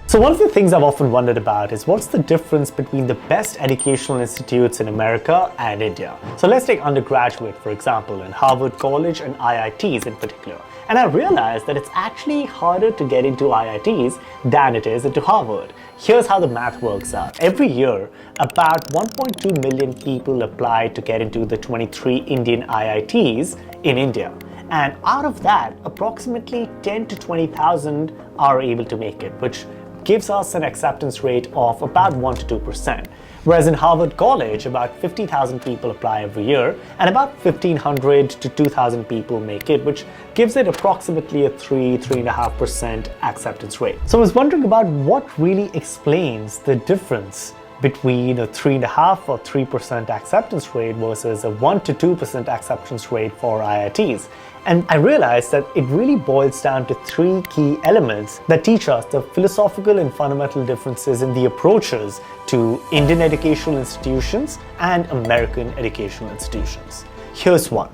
So one of the things I've often wondered about is what's the difference between the best educational institutes in America and India. So let's take undergraduate, for example, in Harvard College and IITs in particular. And I realized that it's actually harder to get into IITs than it is into Harvard. Here's how the math works out. Every year, about 1.2 million people apply to get into the 23 Indian IITs in India. And out of that, approximately 10 to 20,000 are able to make it, which gives us an acceptance rate of about 1 to 2%. Whereas in Harvard College, about 50,000 people apply every year, and about 1,500 to 2,000 people make it, which gives it approximately a 3.5% acceptance rate. So I was wondering about what really explains the difference between a 3.5 or 3% acceptance rate versus a 1 to 2% acceptance rate for IITs. And I realized that it really boils down to three key elements that teach us the philosophical and fundamental differences in the approaches to Indian educational institutions and American educational institutions. Here's one: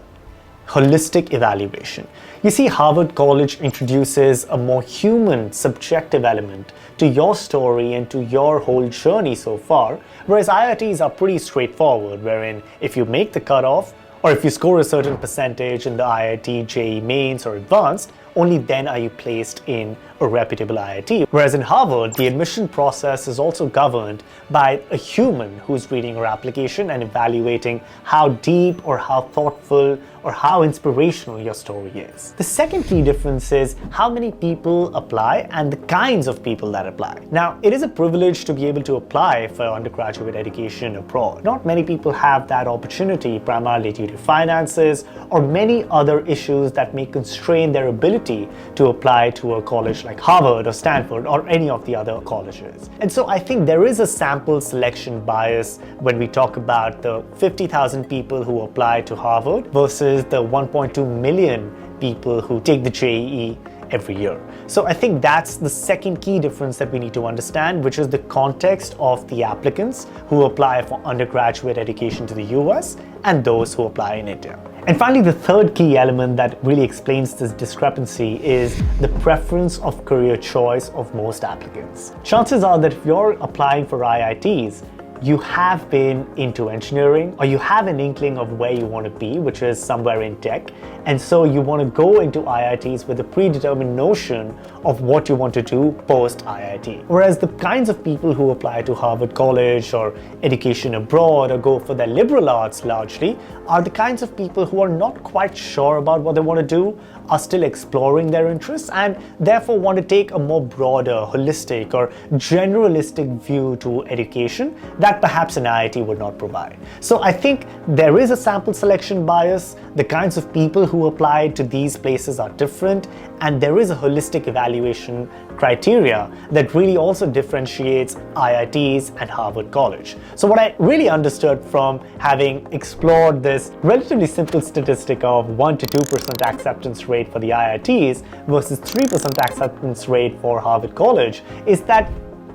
holistic evaluation. You see, Harvard College introduces a more human, subjective element to your story and to your whole journey so far, whereas IITs are pretty straightforward, wherein if you make the cutoff, or if you score a certain percentage in the IIT, JEE Mains or Advanced, only then are you placed in a reputable IIT. Whereas in Harvard, the admission process is also governed by a human who's reading your application and evaluating how deep or how thoughtful or how inspirational your story is. The second key difference is how many people apply and the kinds of people that apply. Now, it is a privilege to be able to apply for undergraduate education abroad. Not many people have that opportunity, primarily due to finances or many other issues that may constrain their ability to apply to a college like Harvard or Stanford or any of the other colleges. And so I think there is a sample selection bias when we talk about the 50,000 people who apply to Harvard versus the 1.2 million people who take the JEE every year. So I think that's the second key difference that we need to understand, which is the context of the applicants who apply for undergraduate education to the US and those who apply in India. And finally, the third key element that really explains this discrepancy is the preference of career choice of most applicants. Chances are that if you're applying for IITs, you have been into engineering or you have an inkling of where you want to be, which is somewhere in tech. And so you want to go into IITs with a predetermined notion of what you want to do post IIT. Whereas the kinds of people who apply to Harvard College or education abroad or go for their liberal arts largely are the kinds of people who are not quite sure about what they want to do, are still exploring their interests, and therefore want to take a more broader, holistic or generalistic view to education that perhaps an IIT would not provide. So I think there is a sample selection bias. The kinds of people who apply to these places are different, and there is a holistic evaluation criteria that really also differentiates IITs and Harvard College. So what I really understood from having explored this relatively simple statistic of 1 to 2% acceptance rate for the IITs versus 3% acceptance rate for Harvard College is that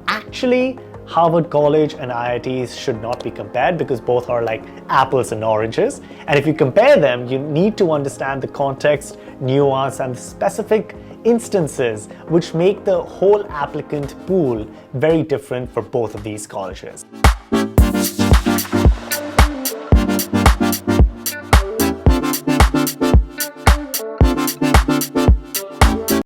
actually Harvard College and IITs should not be compared because both are like apples and oranges. And if you compare them, you need to understand the context, nuance, and the specific instances which make the whole applicant pool very different for both of these colleges.